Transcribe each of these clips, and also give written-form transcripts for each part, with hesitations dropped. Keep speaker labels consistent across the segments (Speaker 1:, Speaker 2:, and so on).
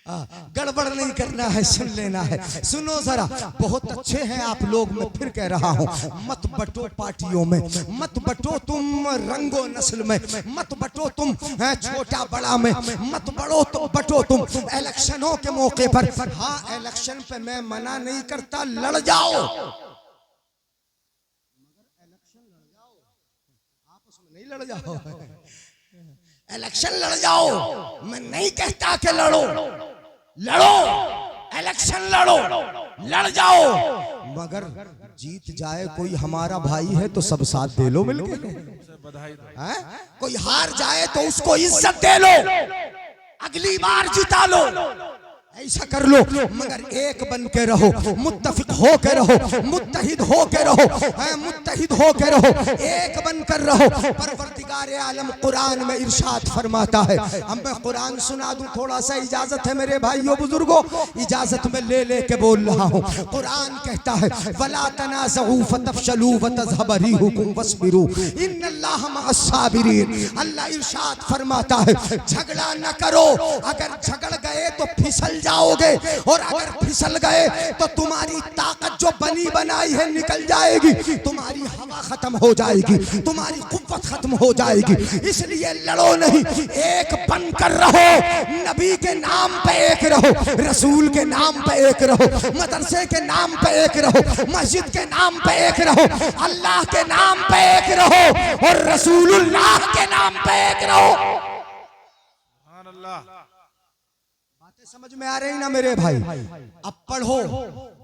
Speaker 1: गड़बड़ नहीं करना है, सुन लेना है। सुनो जरा, बहुत अच्छे हैं आप लोग, मैं फिर कह रहा हूँ, मत बटो पार्टियों में, मत बटो तुम रंगो नस्ल में, मत बटो तुम छोटा बड़ा में, मत बटो तुम इलेक्शनों के मौके पर। हाँ, इलेक्शन पे मैं मना नहीं करता, लड़ जाओ, आपस में नहीं लड़ जाओ, इलेक्शन लड़ जाओ, मैं नहीं कहता कि लड़ो, लड़ो, इलेक्शन लड़ो, लड़ जाओ, मगर जीत जाए कोई हमारा भाई है तो सब साथ दे लो मिलके। कोई हार जाए तो उसको इज्जत दे लो, अगली बार जिता लो, ऐसा कर लो, मगर एक बन के रहो, मुत्तफिक हो के रहो, मुत्तहिद हो के रहो, मुत्तहिद हो के रहो, एक बन कर रहो। परवरदिगार आलम कुरान में इरशाद फरमाता है, अब मैं कुरान सुना दूं, थोड़ा सा इजाजत है मेरे भाइयों बुजुर्गों, इजाजत में ले के बोल रहा हूँ। कुरान कहता है, वला तनाज़ऊ फतफशलू वतज़हब रिहुकुम वस्बिरू इन्नल्लाह मअस्साबिरीन। अल्लाह इरशाद फरमाता है, झगड़ा न करो, अगर झगड़ गए तो फिसल जाओगे, और अगर फिसल गए तो तुम्हारी ताकत जो बनी बनाई है निकल जाएगी, तुम्हारी हवा खत्म हो जाएगी, तुम्हारी कुव्वत खत्म हो जाएगी। इसलिए लड़ो नहीं, एक बनकर रहो, नबी के नाम पे एक रहो, रसूल के नाम पे एक रहो, मदरसे के नाम पे एक रहो, मस्जिद के नाम पे एक रहो, अल्लाह के नाम पे एक रहो, और रसूलुल्लाह के नाम पे एक रहो। सुभान अल्लाह। समझ में आ रही ना मेरे भाई? अब पढ़ो,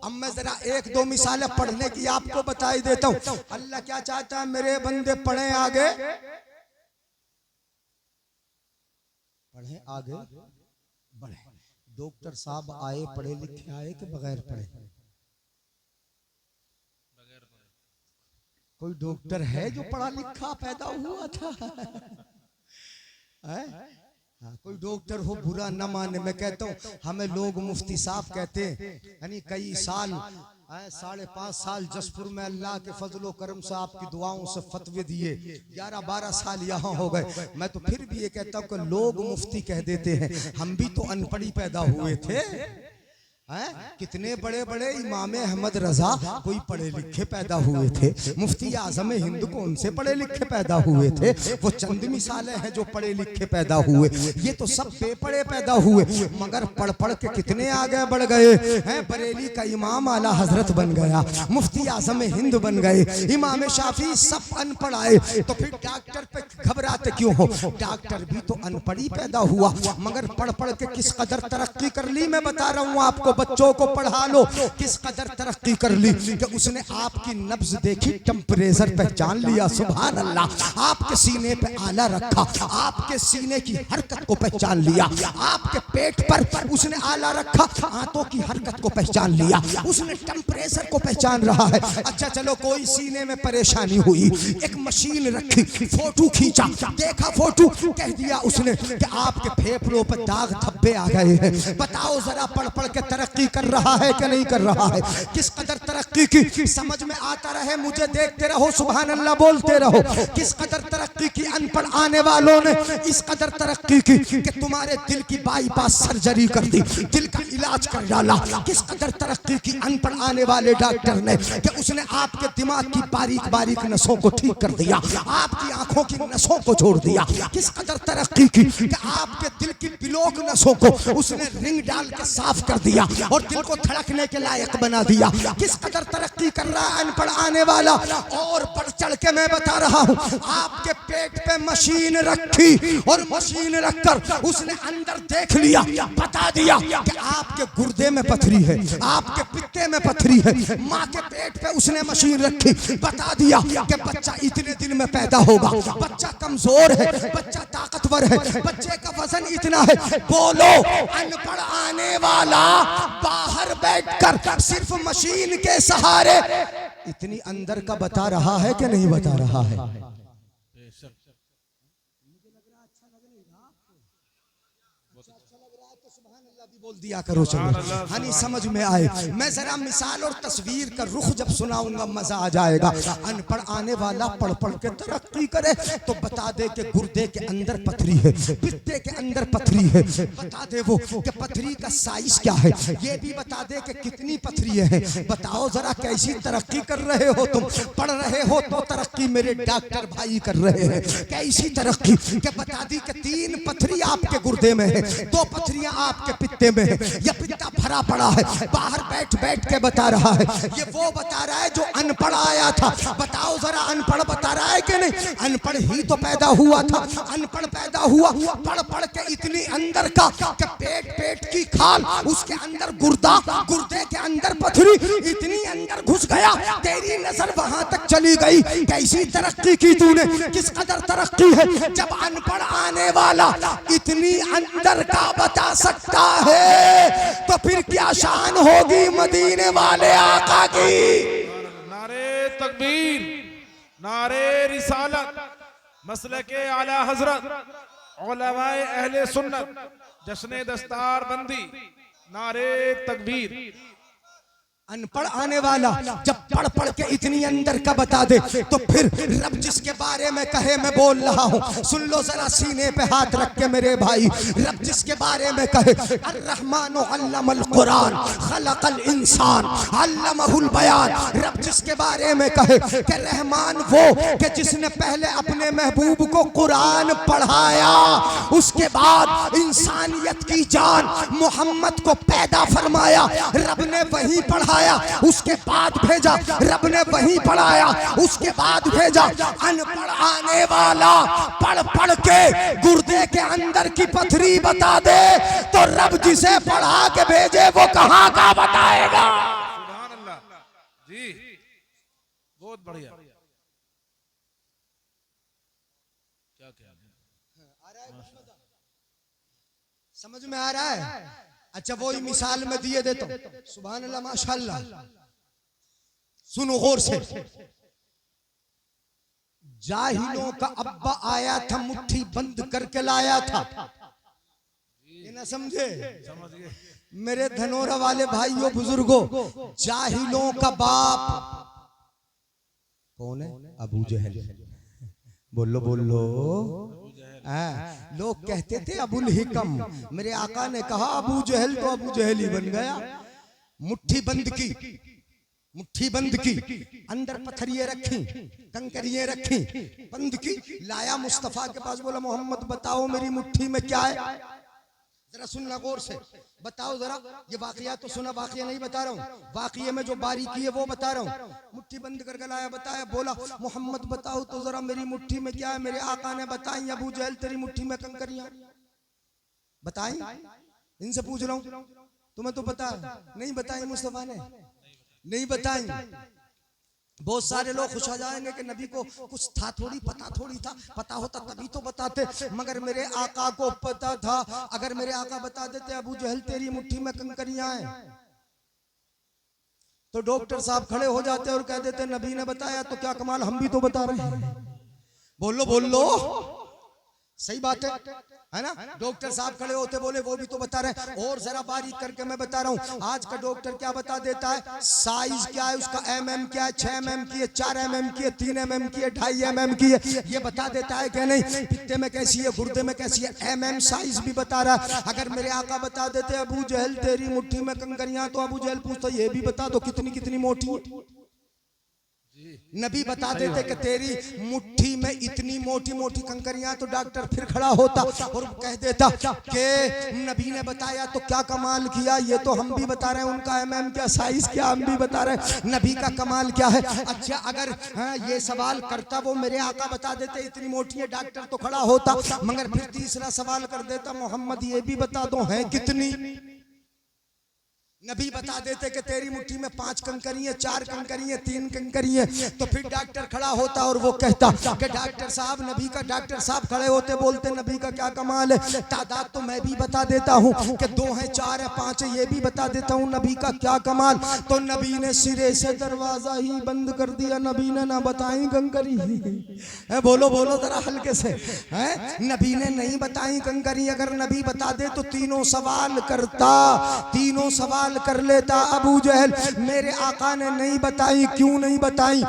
Speaker 1: अब मैं जरा एक दो मिसालें पढ़ने की आपको बताई देता हूँ। अल्लाह क्या चाहता है, मेरे बंदे पढ़े आगे, पढ़े आगे बढ़े। डॉक्टर साहब आए पढ़े लिखे आए कि बगैर पढ़े? कोई डॉक्टर है जो पढ़ा लिखा पैदा हुआ था? हाँ, कोई डॉक्टर हो बुरा न माने, मैं कहता हूँ हमें लोग मुफ्ती साहब कहते हैं, यानी कई साल 5.5 साल जसपुर में अल्लाह के फजलो करम से आपकी दुआओं से फतवे दिए, 11-12 साल यहाँ हो गए। मैं तो फिर भी ये कहता हूँ कि लोग मुफ्ती कह देते हैं, हम भी तो अनपढ़ी पैदा हुए थे। कितने बड़े बड़े इमाम अहमद रजा कोई पढ़े लिखे पैदा हुए थे, मुफ्ती आजम हिंद को उनसे पढ़े लिखे पैदा हुए थे। वो चंद मिसालें हैं जो पढ़े लिखे पैदा हुए, ये तो सब बेपढ़े पैदा हुए, मगर पढ़ पढ़ के कितने आगे बढ़ गए हैं। बरेली का इमाम आला हजरत बन गया, मुफ्ती आजम हिंद बन गए, इमाम शाफी सब अनपढ़ आए, तो फिर डॉक्टर पे घबराते क्यों हो? डॉक्टर भी तो अनपढ़ी पैदा हुआ, मगर पढ़ पढ़ के किस कदर तरक्की कर ली। मैं बता रहा हूँ आपको, बच्चों को पढ़ा लो, किस कदर तरक्की कर ली कि उसने आपकी नब्ज देखी, टेम्परेचर पहचान लिया। सुभान अल्लाह। आपके सीने पे आला रखा, आपके सीने की हरकत को पहचान लिया, आपके पेट पर उसने आला रखा, हाथों की हरकत को पहचान लिया, उसने टेम्परेचर को पहचान रहा है। अच्छा चलो, कोई सीने में परेशानी हुई, एक मशीन रखी, फोटो खींचा, देखा फोटो, कह दिया उसने कि आपके फेफड़ों पर दाग धब्बे आ गए हैं। बताओ जरा, पढ़ पढ़ के तरक्की कर रहा है कि नहीं कर रहा है? किस कदर तरक्की की, समझ में आता रहे, मुझे देखते रहो, सुभान अल्लाह बोलते रहो। किस कदर तरक्की की अनपढ़ आने वालों ने, इस कदर तरक्की की कि तुम्हारे दिल की बाईपास सर्जरी कर दी, दिल का इलाज कर डाला। किस कदर तरक्की की अनपढ़ आने वाले डॉक्टर ने कि उसने आपके दिमाग की बारीक बारीक नसों को ठीक कर दिया, आपकी आंखों की नसों को जोड़ दिया। किस कदर तरक्की की कि आपके दिल की बिलोक नसों को उसने रिंग डाल के साफ कर दिया और दिल को धड़कने के लायक बना दिया। किस कदर तरक्की कर रहा है अनपढ़ आने वाला। और बढ़ चढ़ के मैं बता रहा हूँ, आपके पेट पे मशीन रखी और मशीन रखकर उसने अंदर देख लिया, बता दिया कि आपके गुर्दे में पथरी है, आपके पित्ते में पथरी है। माँ के पेट पे उसने मशीन रखी, बता दिया कि बच्चा इतने दिन में पैदा होगा, बच्चा कमजोर है, बच्चा ताकतवर है, बच्चे का वजन इतना है। बोलो, अनपढ़ आने वाला बाहर बैठकर सिर्फ मशीन के सहारे इतनी अंदर का बता रहा है कि नहीं बता रहा है? बोल दिया करो चलो, हानि समझ में आए। मैं जरा मिसाल और तस्वीर का रुख जब सुनाऊंगा मजा आ जाएगा। अनपढ़ आने वाला पढ़ पढ़ के तरक्की करे तो बता दे कि गुर्दे के अंदर पथरी है, पित्ते के अंदर पथरी है, बता दे वो कि पथरी का साइज क्या है, ये भी बता दे कि कितनी पथरी है। बताओ जरा कैसी तरक्की कर रहे हो तुम, पढ़ रहे हो तो तरक्की मेरे डॉक्टर भाई कर रहे हैं, कैसी तरक्की कि बता दी कि 3 पथरी आपके गुर्दे में है, 2 पथरियां आपके पित्ते में है, ये पित्ता भरा पड़ा है, बाहर बैठ बैठ के बता रहा है। ये वो बता रहा है जो अनपढ़ आया था। बताओ जरा अनपढ़ बता रहा है कि नहीं? अनपढ़ ही तो पैदा हुआ था, अनपढ़ पैदा हुआ पढ़ पढ़ के इतनी अंदर का कि पेट पेट की खाल, उसके अंदर गुर्दा, गुर्दे के अंदर पथरी, इतनी अंदर घुस गया तेरी नजर वहां तक चली गई। कैसी तरक्की की तूने, किस कदर तरक्की है जब अनपढ़ आने वाला इतनी अंदर का बता सकता है, तो फिर क्या शान होगी मदीने वाले आका की।
Speaker 2: नारे तकबीर, नारे रिसालत, मसलके आला हजरत, उलमाए अहले सुन्नत, जश्ने दस्तार बंदी, नारे तकबीर।
Speaker 1: अनपढ़ आने वाला जब पढ़ पढ़ के इतनी अंदर का बता दे तो फिर रब जिसके बारे में कहे, मैं बोल रहा हूँ सुन लो जरा सीने पे हाथ रख के मेरे भाई, रब जिसके बारे में कहे अर्रहमान अल्लमल कुरान खलकल इंसान अल्लमहुल बयान, रब जिसके बारे में कहे कि रहमान वो कि जिसने पहले अपने महबूब को कुरान पढ़ाया, उसके बाद इंसानियत की जान मोहम्मद को पैदा फरमाया, रब ने वही पढ़ाया, उसके बाद भेजा, रब ने वही पढ़ाया, उसके बाद भेजा। अनपढ़ आने वाला पढ़ पढ़ के गुर्दे के अंदर की पथरी बता दे तो रब जिसे पढ़ा के भेजे वो कहां का बताएगा।
Speaker 2: सुभान अल्लाह जी, बहुत बढ़िया। क्या क्या
Speaker 1: समझ में आ रहा है? अच्छा वो ही मिसाल में दिए देता हूं। सुभान अल्लाह माशाअल्लाह, सुनो गौर से। जाहिलों का अब्बा आया था, मुट्ठी बंद करके लाया था, ये ना समझे मेरे धनोरा वाले भाइयों बुजुर्गों। जाहिलों का बाप कौन है? अबू जहल। बोलो बोलो। लोग कहते थे अबुल हिकम, मेरे आका ने कहा अबू जहल तो अबू जहल ही बन गया। मुट्ठी बंद की, मुट्ठी बंद की, अंदर पत्थरिये रखी, कंकरिये रखी, बंद की, लाया मुस्तफा के पास, बोला मोहम्मद बताओ मेरी मुट्ठी में क्या है, जरा सुनना गौर से, बताओ जरा। ये वाकया तो सुना, वाकया नहीं बता रहा हूँ, वाकये में जो बारीकी है वो बता रहा हूँ। मुट्ठी बंद करके लाया, बताया, बोला मोहम्मद बताओ तो जरा मेरी मुट्ठी में क्या है। मेरे आका ने बताई अबू जहल तेरी मुट्ठी में कंकरियां बताई। इनसे पूछ रहा हूँ, तुम्हें तो पता नहीं बताई, मुस्तफा ने नहीं बताई। बहुत सारे लोग खुश हो जाएंगे कि नबी को कुछ था थोड़ी, पता थोड़ी था, पता होता तभी तो बताते, मगर मेरे आका को पता था। अगर मेरे आका बता देते अबू जहल तेरी मुट्ठी में कंकरियां हैं, तो डॉक्टर साहब खड़े हो जाते और कह देते नबी ने बताया तो क्या कमाल, हम भी तो बता रहे हैं। बोलो बोलो, सही बात है ना? डॉक्टर साहब खड़े होते, बोले वो भी तो बता रहे हैं। और जरा बारीक करके मैं बता रहा हूँ, आज का डॉक्टर क्या बता देता है, साइज क्या है उसका, mm क्या है, 6 mm की है, 4 mm की है, 3 mm की है, 2.5 mm की है, ये बता देता है कि नहीं। पित्ते में कैसी है, गुर्दे में कैसी है, mm साइज भी बता रहा है। अगर मेरे आका बता देते अबू जहल तेरी मुट्ठी में कंकरियां, तो अबू जहल पूछता ये भी बता दो कितनी कितनी मोटी। नबी बता देते कि तेरी मुट्ठी में इतनी मोटी मोटी कंकरियां, तो डॉक्टर फिर खड़ा होता और कह देता कि नबी ने बताया तो क्या कमाल किया, ये तो हम भी बता रहे हैं, उनका mm क्या, साइज क्या, हम भी बता रहे हैं, नबी का कमाल क्या है। अच्छा अगर ये सवाल करता वो मेरे आका बता देते इतनी मोटी है, डॉक्टर तो खड़ा होता, मगर फिर तीसरा सवाल कर देता मोहम्मद ये भी बता दो है कितनी। नबी बता देते कि तेरी मुट्ठी में 5 कंकरी है, 4 कंकरी है, 3 कंकरी है, तो फिर डॉक्टर खड़ा होता और वो कहता कि डॉक्टर साहब, नबी का डॉक्टर साहब खड़े होते, बोलते नबी का क्या कमाल है, तादाद तो मैं भी बता देता हूँ कि 2 है, 4 है, 5 है, ये भी बता देता हूँ, नबी का क्या कमाल। तो नबी ने सिरे से दरवाजा ही बंद कर दिया, नबी ने ना बताई कंकरी है। बोलो बोलो जरा हल्के से, है नबी ने नहीं बताई कंकरी। अगर नबी बता दे तो तीनों सवाल करता, तीनों सवाल कर लेता। अबू जहल, मेरे आका ने नहीं बताई, क्यों नहीं बताई?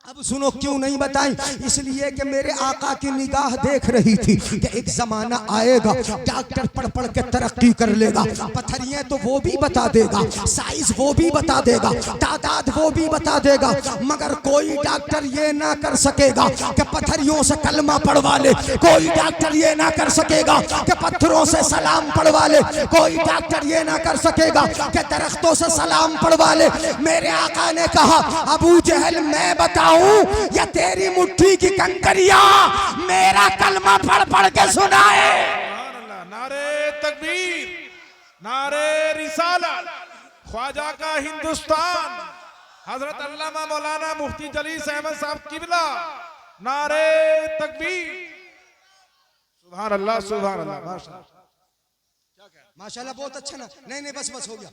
Speaker 1: अब सुनो क्यों नहीं बताई। इसलिए कि मेरे आका की निगाह देख रही थी कि एक जमाना आएगा डॉक्टर पढ़ पढ़ के तरक्की कर लेगा, पत्थरियां तो वो भी बता देगा, साइज वो भी बता देगा, तादाद वो भी बता देगा, मगर कोई डॉक्टर ये ना कर सकेगा कि पत्थरियों से कलमा पढ़वा ले, कोई डॉक्टर ये ना कर सकेगा कि पत्थरों से सलाम पढ़वा ले, कोई डॉक्टर ये ना कर सकेगा कि दरख्तों से सलाम पढ़वा ले। मेरे आका ने कहा, अबू जहल मैं बताऊं या तेरी मुट्ठी की कंकरिया मेरा कलमा पढ़ पढ़ के सुनाए।
Speaker 2: नारे तकबीर, नारे रिसालत, ख्वाजा का हिंदुस्तान, हजरत अल्लामा मौलाना मुफ्ती जलीस अहमद साहब किबला, नारे तकबीर, सुभान अल्लाह, सुभान अल्लाह, माशाअल्लाह,
Speaker 1: माशाल्लाह, बहुत अच्छा ना। नहीं नहीं बस बस हो गया।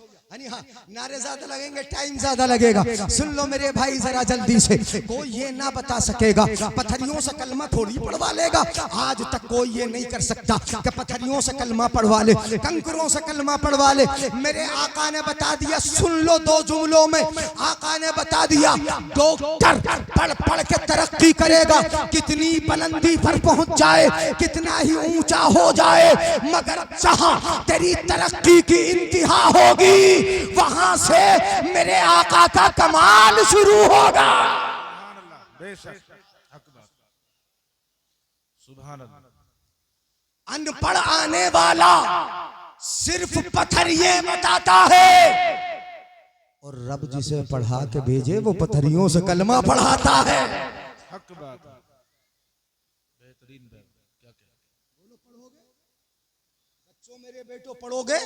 Speaker 1: हाँ, नारे ज्यादा लगेंगे, टाइम ज्यादा लगेगा। सुन लो मेरे भाई जरा जल्दी से। कोई ये ना बता सकेगा पत्थरियों से कलमा थोड़ी पढ़वा लेगा। आज तक कोई ये नहीं कर सकता कि पत्थरियों से कलमा पढ़वा ले, कंकरों से कलमा पढ़वा ले। मेरे आका ने बता दिया, सुन लो 2 जुमलों में। आका ने बता दिया, डॉक्टर पढ़ पढ़ के तरक्की करेगा, कितनी बुलंदी पर पहुंच जाए, कितना ही ऊंचा हो जाए, मगर जहां तेरी तरक्की की इंतहा होगी वहां से मेरे आका का कमाल शुरू होगा।
Speaker 2: सुभान अल्लाह, बेशक हक बात, सुभान अल्लाह।
Speaker 1: अनपढ़ आने वाला सिर्फ पत्थरिये बताता है, और रब जिसे पढ़ा के भेजे वो पत्थरियों से कलमा पढ़ाता है।
Speaker 2: हक बात, बेहतरीन बात। क्या बोलो, पढ़ोगे
Speaker 1: बच्चों, मेरे बेटो पढ़ोगे?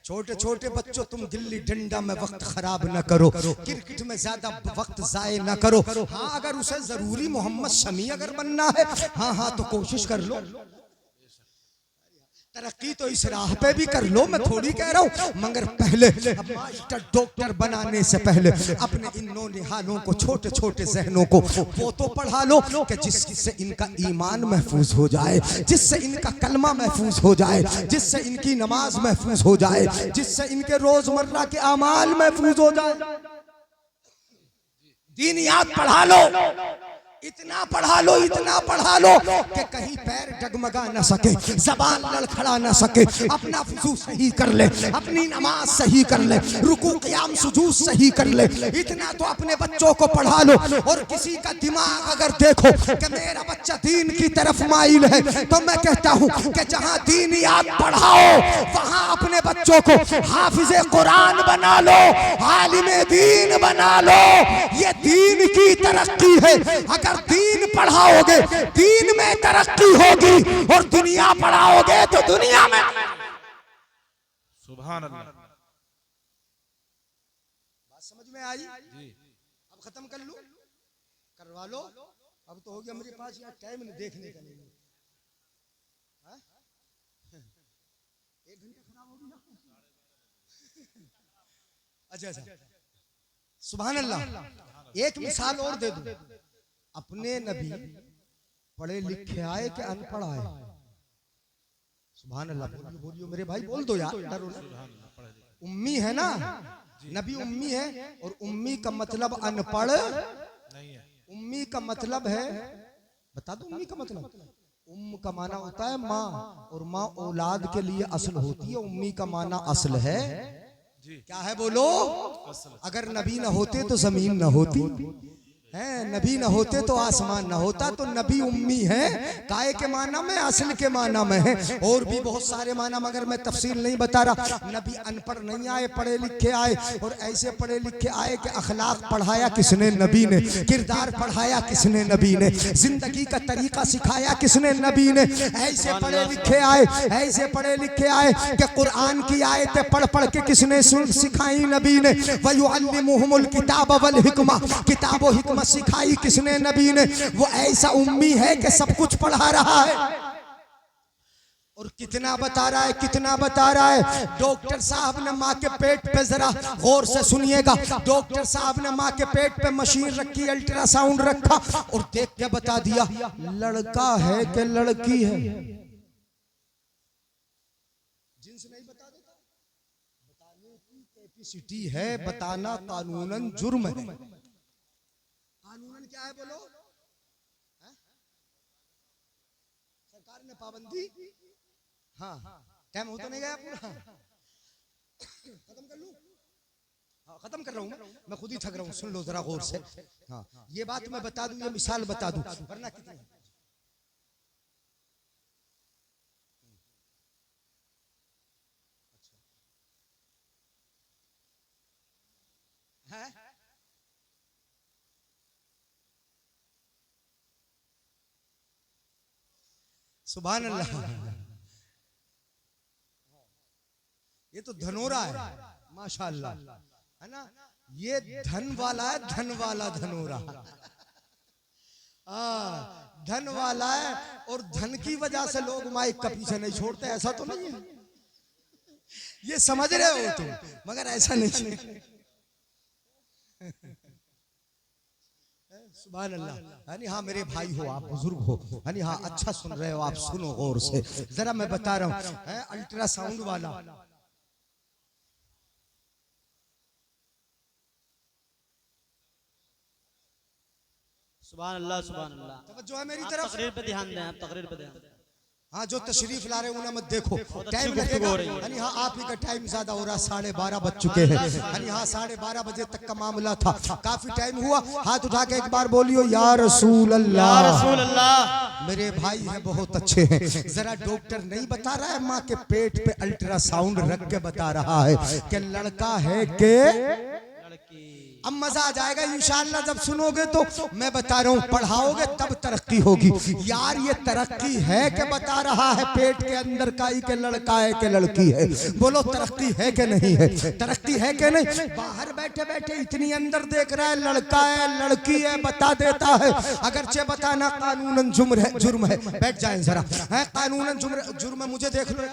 Speaker 1: छोटे छोटे बच्चों, तुम गिल्ली डंडा में वक्त खराब न करो, क्रिकेट में ज्यादा वक्त जाए न करो। हाँ, अगर उसे जरूरी मोहम्मद शमी अगर बनना है, हाँ तो कोशिश कर लो। तरक्की तो इस राह पे भी कर लो, मैं थोड़ी कह रहा हूँ, मगर पहले मास्टर डॉक्टर बनाने से पहले अपने इन नौनिहालों को, छोटे छोटे जहनों को वो तो पढ़ा लो कि जिससे इनका ईमान महफूज हो जाए, जिससे इनका कलमा महफूज हो जाए, जिससे इनकी नमाज महफूज हो जाए, जिससे इनके रोजमर्रा के अमाल महफूज हो जाए। दीनियात पढ़ा लो, इतना पढ़ा लो, इतना पढ़ा लो कि कहीं पैर डगमगा न सके, जबान लड़खड़ा न सके, अपना वुजू सही कर ले, अपनी नमाज सही कर ले, रुकू क़याम सुजूद सही कर ले। इतना तो अपने बच्चों को पढ़ा लो। और किसी का दिमाग अगर देखो कि मेरा बच्चा दीन की तरफ माइल है, तो मैं कहता हूँ कि जहाँ दीनियात पढ़ाओ वहाँ अपने बच्चों को हाफिज़े कुरान बना लो, आलिमे दीन बना लो। ये दीन की तरक्की है। अगर दीन पढ़ाओगे दीन में तरक्की होगी, और दुनिया पढ़ाओगे तो दुनिया में।
Speaker 2: सुभान अल्लाह।
Speaker 1: बात समझ में आई? अब खत्म कर लूं, करवा लो। अब तो हो गया मेरे पास यहाँ टाइम नहीं देखने का नहीं। 1 घंटा खराब हो गया। अच्छा, सुभान अल्लाह। एक मिसाल और दे दूं। अपने नबी पढ़े लिखे आए कि अनपढ़ आए? सुभान अल्लाह। बोलियो मेरे भाई, बोल दो यार, डरो ना। उम्मी है ना, नबी उम्मी है। और उम्मी का मतलब अनपढ़ नहीं है। उम्मी का मतलब है, बता दो उम्मी का मतलब? उम्म का माना होता है माँ, और माँ औलाद के लिए असल होती है। उम्मी का माना असल है। क्या है बोलो? अगर नबी ना होते तो जमीन ना होती, हैं, नबी न होते तो आसमान न होता। तो नबी उम्मी है, काय के माना में, असल के माना में है, और भी बहुत सारे माना, मगर मैं तफसील नहीं बता रहा। नबी अनपढ़ नहीं आए, पढ़े लिखे आए, और ऐसे पढ़े लिखे आए कि अखलाक पढ़ाया किसने? नबी ने। किरदार पढ़ाया किसने? नबी ने। जिंदगी का तरीका सिखाया किसने? नबी ने। ऐसे पढ़े लिखे आए, ऐसे पढ़े लिखे आए कि कुरान की आयतें पढ़ पढ़ के किसने सिखाई? नबी ने। वयुअल्लिमुहुमुल किताब वल हिकमा, किताब व हिकमत सिखाई किसने? नबी ने। वो ऐसा उम्मी है कि सब कुछ पढ़ा रहा है। और कितना बता रहा है, कितना बता रहा है। डॉक्टर साहब ने माँ के पेट पे, जरा गौर से सुनिएगा, डॉक्टर साहब ने माँ के पेट पे मशीन रखी, अल्ट्रासाउंड रखा, और देख के बता दिया लड़का है कि लड़की है। जिन्स नहीं बता देता, बताने की कैपेसिटी है, बताना कानूनन जुर्म है। कानूनन क्या है बोलो? सरकार ने पाबंदी, हाँ टाइम हो तो नहीं गया पूरा? खत्म कर लूं? हाँ खत्म कर रहा हूँ मैं खुद ही थक रहा हूँ। सुन लो जरा गौर से। हाँ ये बात मैं बता दूं, ये मिसाल बता दूं, वरना कितनी है। सुभान अल्लाह। ये तो धनोरा है, माशाअल्लाह, है ना? ये धन वाला है, धन वाला धनोरा। धन वाला है, और धन की वजह से लोग माइक का पीछे नहीं छोड़ते, ऐसा तो नहीं है। ये समझ रहे हो तुम, मगर ऐसा नहीं है। सुभान अल्लाह। यानी हाँ मेरे भाई हो आप, बुजुर्ग हो, यानी हाँ अच्छा सुन रहे हो आप, सुनो गौर से। जरा मैं बता रहा हूँ, अल्ट्रासाउंड वाला,
Speaker 3: सुभान अल्लाह, सुभान अल्लाह।
Speaker 1: तवज्जो है मेरी
Speaker 3: आप
Speaker 1: तरफ?
Speaker 3: तकरीर पे ध्यान दें, आप तकरीर पे ध्यान दें।
Speaker 1: हाँ जो तशरीफ ला रहे हैं उन्हें मत देखो, टाइम
Speaker 3: गुफ्तगू
Speaker 1: लगेगा।
Speaker 3: हो रही है।
Speaker 1: यानी हाँ आप ही का टाइम ज्यादा हो रहा, 12:30 बज चुके हैं। यानी हाँ 12:30 बजे तक का मामला था, काफी टाइम हुआ। हाथ उठा के एक बार बोलियो या रसूल अल्लाह,
Speaker 3: या रसूल अल्लाह।
Speaker 1: मेरे भाई हैं बहुत अच्छे हैं। जरा डॉक्टर नहीं बता रहा है, माँ के पेट पे अल्ट्रासाउंड रख के बता रहा है कि लड़का है के अब मजा आ जाएगा इंशाअल्लाह जब सुनोगे। तो मैं बता रहा हूँ, पढ़ाओगे तब तरक्की होगी। यार ये तरक्की है कि बता रहा है पेट के अंदर का ही के लड़का है कि लड़की है? बोलो तरक्की है कि नहीं है? तरक्की है कि नहीं? बाहर बैठे बैठे इतनी अंदर देख रहा है, लड़का है लड़की है बता देता है, अगरचे बताना कानूनन जुर्म है। बैठ जाए जरा, है कानूनन जुर्म है। मुझे देख लो,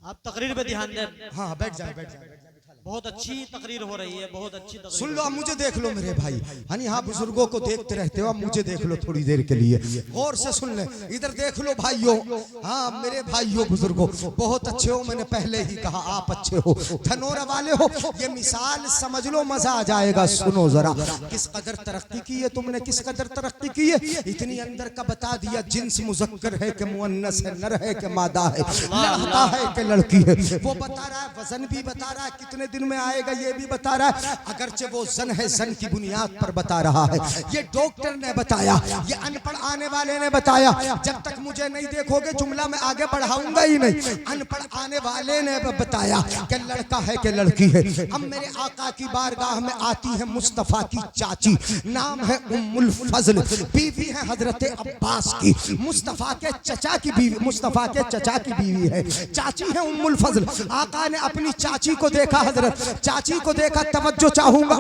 Speaker 3: आप तकरीर पे ध्यान दें।
Speaker 1: हाँ बैठ जाए, बैठ जाए।
Speaker 3: बहुत अच्छी तकरीर हो रही है, बहुत अच्छी तकरीर।
Speaker 1: सुन लो, अब मुझे देख लो मेरे भाई। हनी हाँ बुजुर्गों को देखते रहते हो, अब मुझे देख लो थोड़ी देर के लिए, गौर से सुन ले। इधर देख लो भाइयों, हाँ मेरे भाइयों बुजुर्गों, बहुत अच्छे हो, मैंने पहले ही कहा आप अच्छे हो, धनोरा वाले हो। ये मिसाल समझ लो, मजा आ जाएगा। सुनो जरा, किस कदर तरक्की की है तुमने, किस कदर तरक्की की है। इतनी अंदर का बता दिया, जिन्स मुज़क्कर है कि मुअन्नस है, नर है कि मादा है, लड़का है कि लड़की है। वो बता रहा है, वजन भी बता रहा है, कितने दिन में आएगा ये भी बता रहा है। अगरचे वो जन है, जन की बुनियाद पर बता रहा है। ये डॉक्टर ने बताया, ये अनपढ़ आने वाले ने बताया। जब तक मुझे नहीं देखोगे जुमला मैं आगे बढ़ाऊंगा ही नहीं। अनपढ़ आने वाले ने बताया कि लड़का है कि लड़की है। अब मेरे आका की बारगाह में आती है मुस्तफा की चाची, नाम है उम्मुल फजल, बीवी है हजरत अब्बास की, मुस्तफा के चचा की बीवी, मुस्तफा के चचा की बीवी है, चाची है उम्मुल फजल। आका ने अपनी चाची को देखा, हजरत चाची को देखा, तवज्जो चाहूंगा।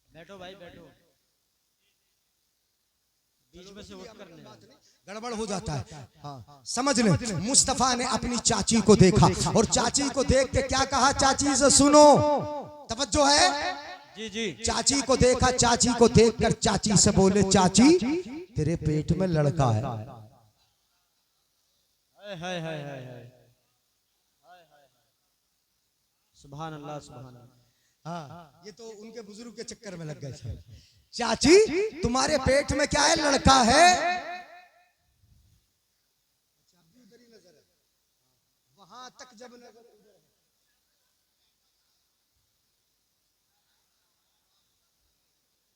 Speaker 3: बैठो भाई बैठो, बीच में से उठ कर
Speaker 1: गड़बड़ हो जाता है। हाँ समझ ले, मुस्तफा ने अपनी चाची को देखा, और चाची को देख के क्या कहा, चाची से सुनो, तवज्जो है
Speaker 3: जी जी।
Speaker 1: चाची को देखा, चाची को देखकर चाची से बोले, चाची तेरे पेट में लड़का है।
Speaker 3: हाय हाय हाय हाय, सुभान अल्लाह, सुभान अल्लाह।
Speaker 1: हाँ ये तो उनके बुजुर्ग के चक्कर में लग गए। चाची तुम्हारे पेट में क्या है, लड़का है। वहां तक जब नजर,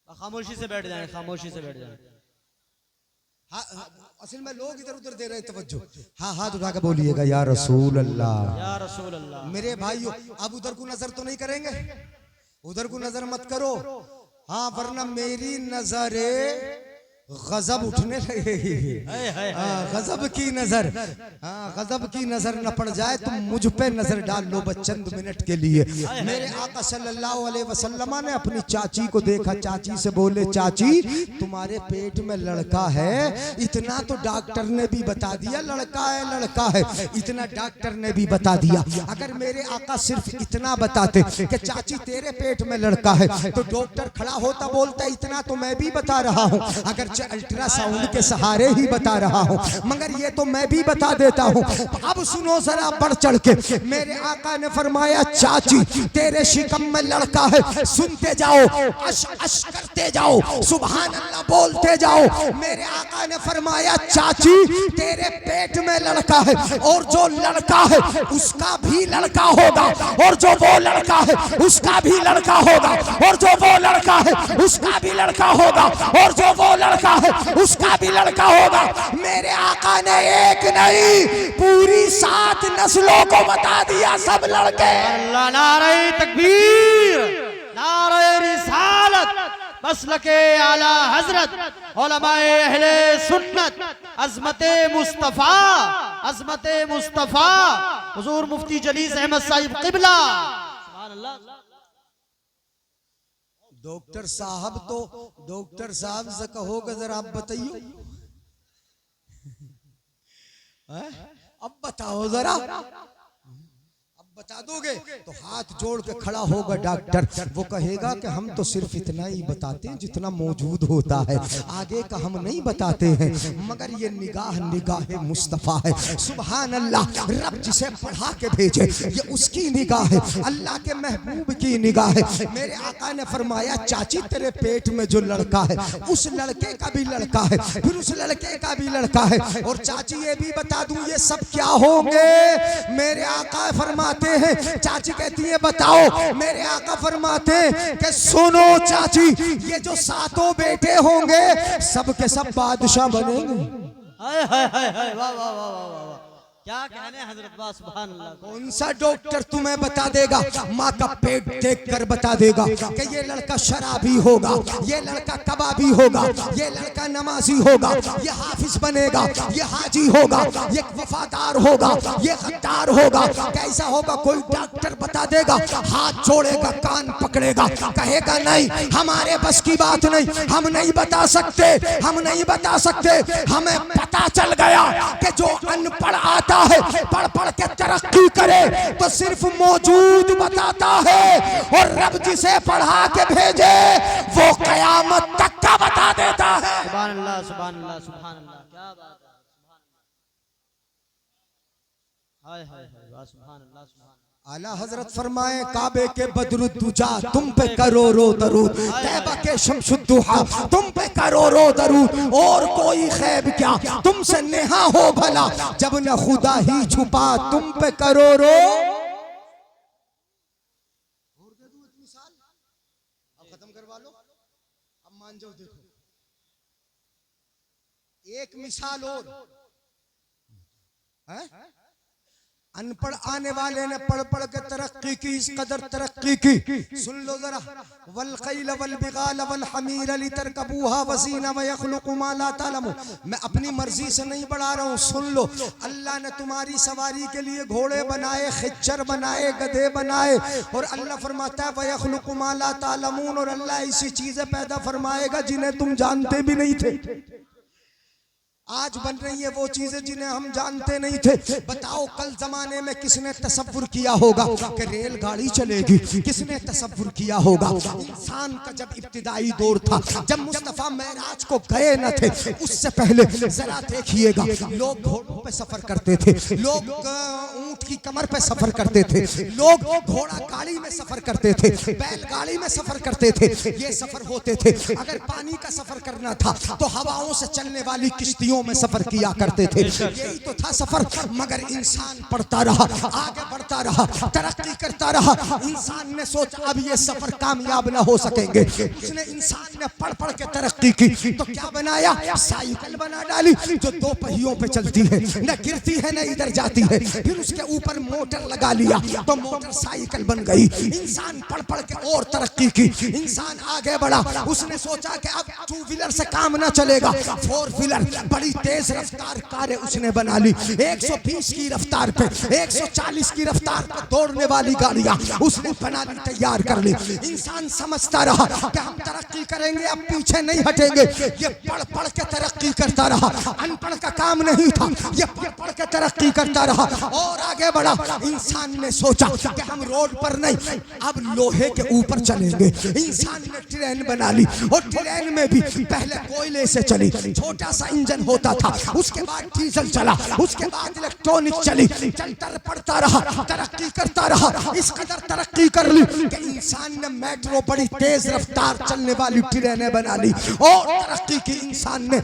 Speaker 3: खामोशी से बैठ जाएं, खामोशी से बैठ जाएं।
Speaker 1: हाँ, असल में लोग इधर उधर दे रहे हैं तवज्जो। हाँ, हाथ उठा के बोलिएगा या रसूल अल्लाह,
Speaker 3: या रसूल अल्लाह।
Speaker 1: मेरे भाइयों अब उधर को नजर तो नहीं करेंगे, उधर को नजर मत करो। हाँ, वरना मेरी नजरे गजब उठने लगेगी। गजब की नजर, हाँ गजब की नजर न पड़ जाए तो मुझ पे नजर डाल लो बस चंद मिनट के लिए। मेरे आका सल्लल्लाहु अलैहि वसल्लम ने अपनी चाची को देखा, चाची से बोले चाची तुम्हारे पेट में लड़का है। इतना तो डॉक्टर ने भी बता दिया लड़का है, लड़का है, इतना डॉक्टर ने भी बता दिया। अगर मेरे आका सिर्फ इतना बताते कि चाची तेरे पेट में लड़का है तो डॉक्टर खड़ा होता बोलता इतना तो मैं भी बता रहा हूँ, अगर अल्ट्रासाउंड के सहारे ही बता रहा हूँ, मगर ये तो मैं भी बता देता हूँ। अब सुनो जरा बढ़ चढ़ के, मेरे आका ने फरमाया चाची तेरे शिकम में लड़का है, सुनते जाओ, अश अश करते जाओ, सुभान अल्लाह बोलते जाओ। मेरे आका ने फरमाया चाची तेरे पेट में लड़का है और जो लड़का है उसका भी लड़का होगा, और जो वो लड़का है उसका भी लड़का होगा, और जो वो लड़का है उसका भी लड़का होगा, और जो वो लड़का है उसका भी लड़का होगा। मेरे आका ने एक नहीं पूरी 7 नस्लों को बता दिया, सब लड़के।
Speaker 3: अल्लाह, नारे तकबीर, नारे रिसालत, मसलके आला हजरत, उलमाए अहले सुन्नत, अज़मते मुस्तफा, अज़मते मुस्तफा हुजूर मुफ्ती जलीस अहमद साहिब क़िबला। सुभान अल्लाह।
Speaker 1: डॉक्टर साहब तो डॉक्टर साहब से कहोगे जरा आप बताइए, अब बताओ जरा, अब बता दोगे तो हाथ जोड़ के खड़ा होगा डॉक्टर, वो कहेगा कि हम तो सिर्फ इतना ही बताते हैं जितना मौजूद होता है, आगे का हम नहीं बताते हैं, मगर ये निगाह निगाह मुस्तफ़ा है। सुभान अल्लाह, रब जिसे पढ़ा के भेजे ये उसकी निगाह है, अल्लाह के महबूब की निगाह है। मेरे आका ने फरमाया चाची तेरे पेट में जो लड़का है उस लड़के का भी लड़का है, फिर उस लड़के का भी लड़का है, और चाची ये भी बता दूं ये सब क्या होंगे। मेरे आका फरमाते हैं, चाची कहती है बताओ, मेरे आका फरमाते हैं कि सुनो चाची ये जो 7 बेटे होंगे सब के सब बादशाह बनेंगे।
Speaker 3: हाय हाय हाय हाय, वाह वाह वाह वाह वाह, क्या कहने हजरत, वाह सुभान अल्लाह।
Speaker 1: कौन सा डॉक्टर तुम्हें बता देगा, माँ का पेट देखकर बता देगा कि ये लड़का शराबी होगा, ये लड़का कबाबी होगा, ये लड़का नमाजी होगा, ये हाफिज बनेगा, ये हाजी होगा, ये वफादार होगा, ये गद्दार होगा। कैसा होगा कोई डॉक्टर बता देगा, हाथ जोड़ेगा, कान पकड़ेगा, कहेगा नहीं हमारे बस की बात नहीं, हम नहीं बता सकते, हम नहीं बता सकते। हमें पता चल गया कि जो अनपढ़ आता है पढ़ पढ़ के तरक्की करे तो सिर्फ मौजूद बताता है, और रब जिसे पढ़ा के भेजे वो कयामत तक का बता देता है।
Speaker 3: सुभान अल्लाह, सुभान अल्लाह, सुभान अल्लाह, क्या बात है, सुभान अल्लाह, हाय हाय हाय, वाह सुभान अल्लाह, सुभान अल्लाह।
Speaker 1: आला हजरत फरमाए काबे के बदरुद्दुजा तुम पे करोड़ों दरूद, तैबा के शमशुद्दुहा तुम पे करोड़ों दरूद, और कोई खैब क्या तुमसे नेहा हो भला, जब न खुदा ही छुपा तुम पे करोड़ों। और दे दूं एक मिसाल, अब खत्म करवा लो, अब मान जाओ। देखो एक मिसाल और है, अनपढ़ आने वाले ने पढ़ पढ़ के तरक्की की, इस कदर तरक्की की, सुन लो जरा। वल खैल वल बिगाल वल हमीर लितरकबूहा वज़ीना व यखलुकु मा ला तालमून। मैं अपनी मर्जी से नहीं बढ़ा रहा हूँ, सुन लो। अल्लाह ने तुम्हारी सवारी के लिए घोड़े बनाए, खच्चर बनाए, गधे बनाए, और अल्लाह फरमाता है व यखलुकु मा ला तालमून, और अल्लाह ऐसी चीजें पैदा फरमाएगा जिन्हें तुम जानते भी नहीं थे। आज बन रही है वो चीजें जिन्हें हम जानते नहीं थे। बताओ कल जमाने में किसने तसव्वुर किया होगा कि रेलगाड़ी चलेगी, किसने तसव्वुर किया होगा। इंसान का जब इब्तिदाई दौर था, जब मुस्तफा मेराज को गए न थे, उससे पहले जरा देखिएगा लोग घोड़ों पे सफर करते थे, लोग ऊंट की कमर पे सफर करते थे, लोग घोड़ा गाड़ी में सफर करते थे, बैलगाड़ी में सफर करते थे, ये सफर होते थे। अगर पानी का सफर करना था तो हवाओं से चलने वाली किश्तियों में सफर किया करते थे, यही तो था सफर। मगर इंसान पढ़ता रहा, आगे बढ़ता रहा, तरक्की करता चलता रहा। इंसान ने सोचा अब ये सफर कामयाब ना हो सकेंगे। उसने इंसान ने पढ़ पढ़ के तरक्की की तो क्या बनाया, साइकिल बना डाली जो 2 पहियों पे चलती है, न गिरती है न इधर जाती है। फिर उसके ऊपर मोटर लगा लिया तो मोटर साइकिल बन गई। इंसान पढ़ पढ़ के और तरक्की की, इंसान आगे बढ़ा। उसने सोचा कि अब 2 व्हीलर से काम ना चलेगा, 4 व्हीलर बड़ी तेज रफ्तार कारें उसने बना ली। 120 की रफ्तार पे, 140 की रफ्तार पे दौड़ने वाली गाड़ियां उसने बना ली, तैयार कर ली। इंसान समझता रहा कि हम तरक्की करेंगे, अब पीछे नहीं हटेंगे। ये पढ़ पढ़ के तरक्की करता रहा, अनपढ़ का काम नहीं था, ये पढ़ पढ़ के तरक्की करता रहा और आगे बढ़ा। इंसान ने सोचा कि हम रोड पर नहीं, अब लोहे के ऊपर चलेंगे। इंसान ने ट्रेन बना ली और ट्रेन में भी पहले कोयले से चली, छोटा सा इंजन होता था, उसके बाद डीजल चला, उसके बाद इलेक्ट्रॉनिक चली, चलता पड़ता रहा, तरक्की करता रहा। इस कदर तरक्की कर ली कि इंसान ने मेट्रो बड़ी तेज रफ्तार चलने वाली ट्रेनें बना ली और तरक्की की। इंसान ने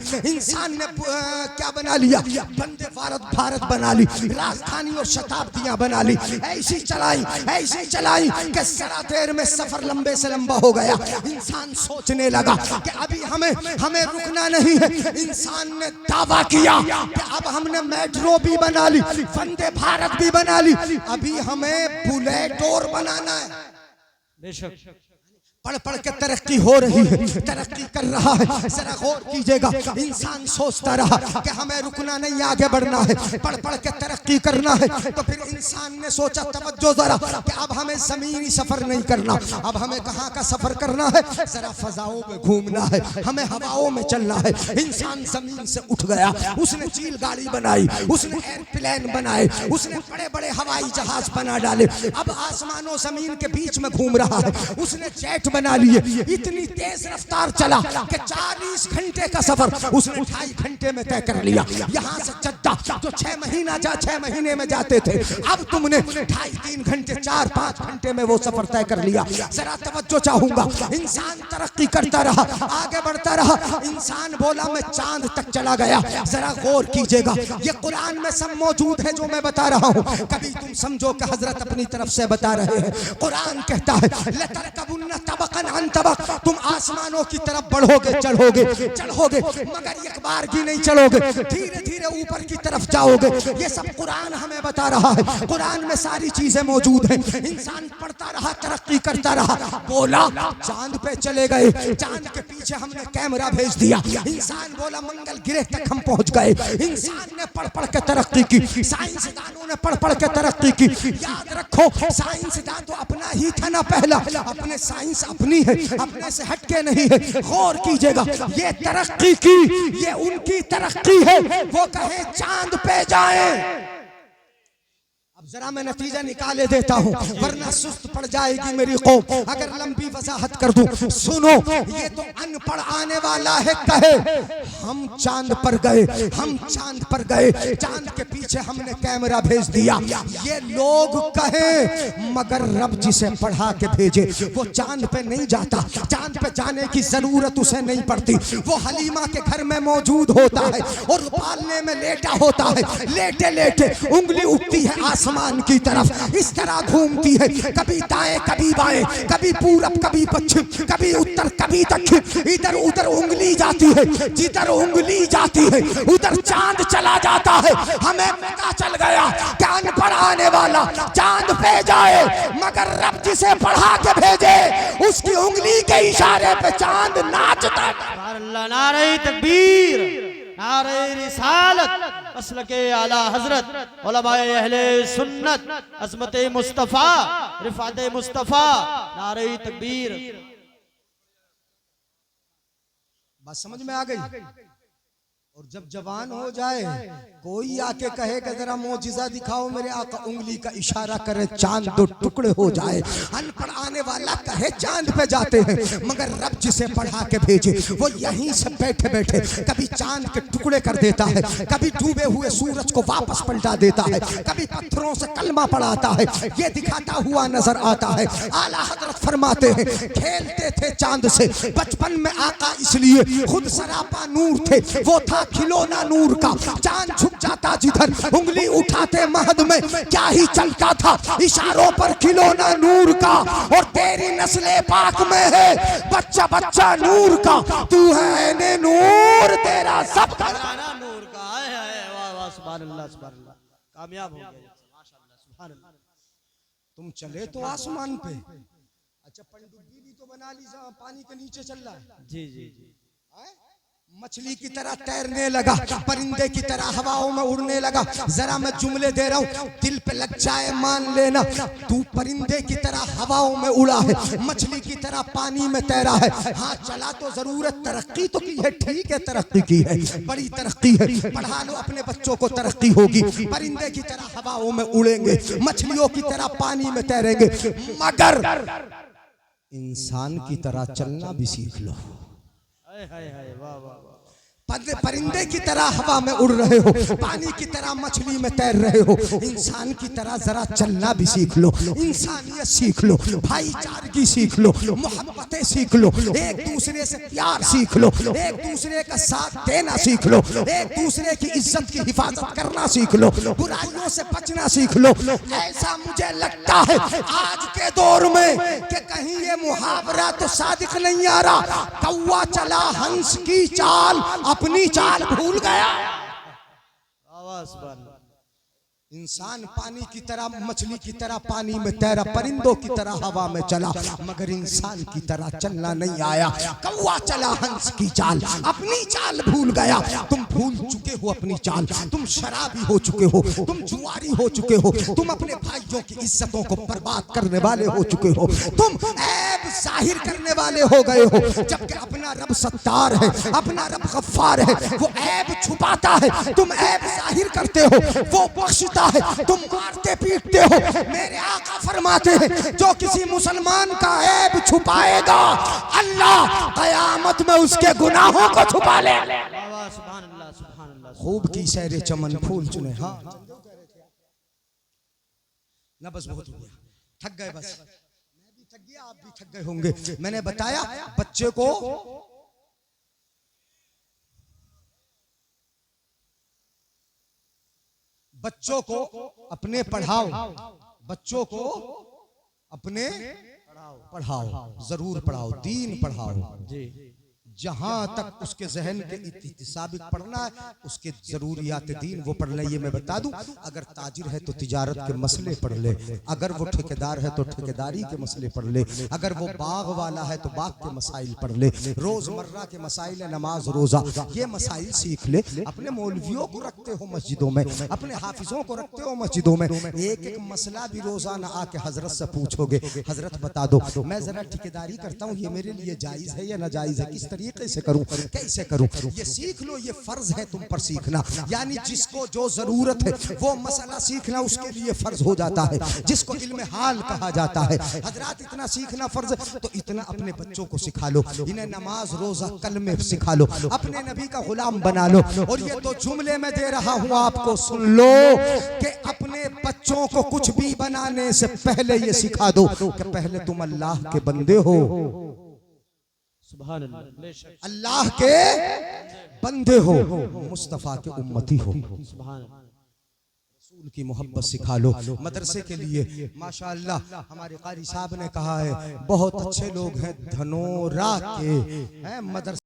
Speaker 1: क्या बना लिया, वंदे भारत बना ली, राजधानी और शताब्दियां बना ली। ऐसी चलाई कि जरा देर में सफर लंबे से लंबा हो गया। इंसान सोचने लगा कि अभी हमें रुकना नहीं है। इंसान ने दावा किया कि अब हमने मेट्रो भी बना ली, वंदे भारत भी बना ली, अभी हमें बुलेट और बनाना है।
Speaker 3: बेशक
Speaker 1: पढ़ पढ़ के तरक्की हो रही है, तरक्की कर रहा है। जरा गौर कीजिएगा, इंसान सोचता रहा कि हमें रुकना नहीं, आगे बढ़ना है, पढ़ पढ़ के तरक्की करना है। तो फिर इंसान ने सोचा, तवज्जो जरा, कि अब हमें जमीनी सफर नहीं करना, अब हमें कहाँ का सफर करना है, जरा फजाओं में घूमना है, हमें हवाओं में चलना है। इंसान जमीन से उठ गया, उसने चील गाड़ी बनाई, उसने एयरप्लेन बनाए, उसने बड़े बड़े हवाई जहाज बना डाले। अब आसमानों जमीन के बीच में घूम रहा है। उसने जेट बना लिए, इतनी तेज रफ्तार चला कि 40 घंटे का सफर उसने 2.5 घंटे में तय कर लिया। यहाँ से जद्दा जो 6 महीने में जाते थे, अब तुमने 2.5-3 घंटे, 4-5 घंटे में वो सफर तय कर लिया। जरा तवज्जो चाहूंगा। इंसान तरक्की करता रहा, आगे बढ़ता रहा। इंसान बोला मैं चांद तक चला गया। जरा गौर कीजिएगा, ये कुरान में सब मौजूद है जो मैं बता रहा हूँ। कभी तुम समझो कि हजरत अपनी तरफ से बता रहे हैं। कुरान कहता है लतरकबुन्ना तबक़न अन तबक़, तुम आसमानों की तरफ बढ़ोगे, चढ़ोगे, मगर एक बार भी नहीं चढ़ोगे, धीरे धीरे ऊपर की तरफ जाओगे। ये सब कुरान हमें बता रहा है। कुरान में सारी चीजें मौजूद हैं। इंसान पढ़ता रहा, तरक्की करता रहा। बोला चांद पे चले गए, चांद के पीछे हमने कैमरा भेज दिया। इंसान बोला मंगल ग्रह तक हम पहुंच गए। इंसान ने पढ़ पढ़ के तरक्की की, साइंसदानों ने पढ़ पढ़ के तरक्की की। याद रखो, साइंसदान तो अपना ही था ना पहला, अपने साइंस अपनी है, अपने से हटके नहीं है। गौर कीजिएगा, ये तरक्की की, ये उनकी तरक्की है। वो कहे चांद पे जाए। अब जरा मैं नतीजा निकाले देता हूँ, वरना सुस्त पड़ जाएगी मेरी कौम अगर लंबी वजाहत कर दूं। सुनो, ये तो अनपढ़ आने वाला है कहे हम चांद पर गए, हम चांद पर गए, चांद के पीछे हमने कैमरा भेज दिया। ये लोग कहे मगर रब जिसे पढ़ा के भेजे वो चांद पे नहीं जाता, चांद पे जाने की जरूरत उसे नहीं पड़ती। वो हलीमा के घर में मौजूद होता है और पालने में लेटा होता है। लेटे लेटे उंगली उठती है आसमान की तरफ, इस तरह घूमती है, कभी दाएं कभी बाएं, कभी पूरब कभी पश्चिम, कभी उत्तर कभी दक्षिण। इधर उधर उंगली जाती है, जिधर उंगली जाती है उधर चांद चला जाता है। हमें पता चल गया कि अनपढ़ आने वाला चांद पे जाए मगर रब जिसे पढ़ा के भेजे उसकी उंगली के इशारे पे चांद नाचता है।
Speaker 3: नारे तकबीर, नारे रिसालत, मसलके आला हजरत, उलमाए अहले सुन्नत, अज़मत मुस्तफ़ा, रिफ़ात मुस्तफ़ा, नारे तकबीर।
Speaker 1: बात समझ में आ गई? और जब जवान हो जाए कोई आके कहे कि जरा मोजिजा दिखाओ मेरे आका, उंगली का इशारा करे चांद 2 टुकड़े हो जाए। अनपढ़ आने वाला कहे चांद पे जाते हैं मगर रब जिसे पढ़ा के भेजे वो यहीं से बैठे बैठे कभी चांद के टुकड़े कर देता है, कभी डूबे हुए सूरज को वापस पलटा देता है, कभी पत्थरों से कलमा पढ़ाता है, ये दिखाता हुआ नजर आता है। आला हजरत फरमाते हैं खेलते थे चांद से बचपन में आका, इसलिए खुद सरापा नूर थे। वो था खिलौना नूर का, चांद छुप जाता जिधर उंगली उठाते महद में, क्या ही चलता था इशारों पर खिलौना नूर का। और तेरी नस्ले पाक में है बच्चा बच्चा नूर का, तू है ने नूर तेरा सब
Speaker 3: खजाना नूर का। हाय हाय वाह वाह सुभान अल्लाह सुभान अल्लाह, कामयाब हो गया माशाअल्लाह सुभान अल्लाह।
Speaker 1: तुम चले तो आसमान पे, अच्छा पनडुब्बी भी तो बना ली जहाँ पानी के नीचे चल रहा है।
Speaker 3: जी जी जी।
Speaker 1: मछली की तरह तैरने लगा, परिंदे की तरह हवाओं में उड़ने लगा। जरा मैं जुमले दे रहा हूँ, दिल पे लग जाए मान लेना। तू परिंदे की तरह हवाओं में उड़ा है, मछली की तरह पानी में तैरा है। हाँ चला तो जरूरत, तरक्की तो की है, ठीक है तरक्की की है, बड़ी तरक्की है। पढ़ा लो अपने बच्चों को, तरक्की होगी। परिंदे की तरह हवाओं में उड़ेंगे, मछलियों की तरह पानी में तैरेंगे, मगर इंसान की तरह चलना भी सीख लो।
Speaker 3: हाय हाय हाय वाह वाह वाह।
Speaker 1: परिंदे की तरह हवा में उड़ रहे हो, पानी की तरह मछली में तैर रहे हो, इंसान की तरह जरा चलना भी सीख लो। इंसानियत सीख लो, भाईचारगी सीख लो, मोहब्बतें सीख लो, एक दूसरे से प्यार सीख लो, एक दूसरे का साथ देना सीख लो, एक दूसरे की इज्जत की हिफाजत करना सीख लो, बुराइयों से बचना सीख लो। ऐसा मुझे लगता है आज के दौर में कि कहीं ये मुहावरा तो सादिक नहीं आ रहा, कौवा चला हंस की चाल अपनी चाल भूल गया।
Speaker 3: आवाज सुभान।
Speaker 1: इंसान पानी की तरह मछली की तरह पानी में तैरा, परिंदों की तरह हवा में चला, मगर इंसान की तरह चलना नहीं आया। कौवा चला हंस की चाल, अपनी चाल भूल गया। तुम भूल चुके हो अपनी चाल, तुम शराबी हो चुके हो, तुम जुआरी हो चुके हो, तुम अपने भाइयों की इज्जतों को बर्बाद करने वाले हो चुके हो, तुम ऐब जाहिर करने वाले हो गए हो। जबकि अपना रब सत्तार है, अपना रब गफ्फार है, वो ऐब छुपाता है, तुम ऐब जाहिर करते हो, वो बख्शता है, तुम मारते पीटते हो। मेरे आका फरमाते हैं जो किसी मुसलमान का ऐब छुपाएगा, अल्लाह कयामत में उसके गुनाहों को छुपा ले।
Speaker 3: सुभान अल्लाह सुभान अल्लाह।
Speaker 1: खूब की सैरे चमन फूल चुने। हाँ ना बस बहुत हो गया, थक गए बस, मैं भी थक गया, आप भी थक गए होंगे। मैंने बताया बच्चे को अपने पढ़ाओ, बच्चों को अपने पढ़ाओ, जरूर पढ़ाओ, दीन पढ़ाओ जी। जहां तक उसके जहन के इत्तिसाबिक पढ़ना है, उसके जरूरियात दीन वो पढ़ ले। ये मैं बता दूं, अगर ताजिर है तो तिजारत के मसले पढ़ ले, अगर वो ठेकेदार है तो ठेकेदारी के मसले पढ़ ले, अगर वो बाग वाला है तो बाग के मसाइल पढ़ ले, रोजमर्रा के मसाइल, नमाज रोजा, ये मसाइल सीख ले। अपने मौलवियों को रखते हो मस्जिदों में, अपने हाफिजों को रखते हो मस्जिदों में, एक एक मसला भी रोजाना आके हजरत से पूछोगे, हजरत बता दो मैं जरा ठेकेदारी करता हूँ, ये मेरे लिए जायज है या नाजायज है, किस कैसे करूं, कैसे करूं, ये सीख लो। ये फर्ज है तुम पर सीखना, यानी जिसको जो जरूरत है वो मसला सीखना उसके लिए फर्ज हो जाता है, जिसको इल्म हाल कहा जाता है। हजरात इतना सीखना फर्ज है तो इतना अपने बच्चों को सिखा लो, इन्हें नमाज रोजा कलमे सिखा लो, अपने नबी का गुलाम बना लो। और ये तो जुमले में दे रहा हूं आपको, सुन लो कि अपने बच्चों को कुछ भी बनाने से पहले ये सिखा दो कि पहले तुम अल्लाह के बंदे हो,
Speaker 3: सुभान अल्लाह,
Speaker 1: अल्लाह के बंदे हो, मुस्तफा के उम्मती हो।
Speaker 3: सुभान
Speaker 1: रसूल की मोहब्बत सिखा लो। मदरसे के लिए माशाअल्लाह हमारे कारी साहब ने कहा है बहुत अच्छे लोग हैं धनोरा के हैं मदरसे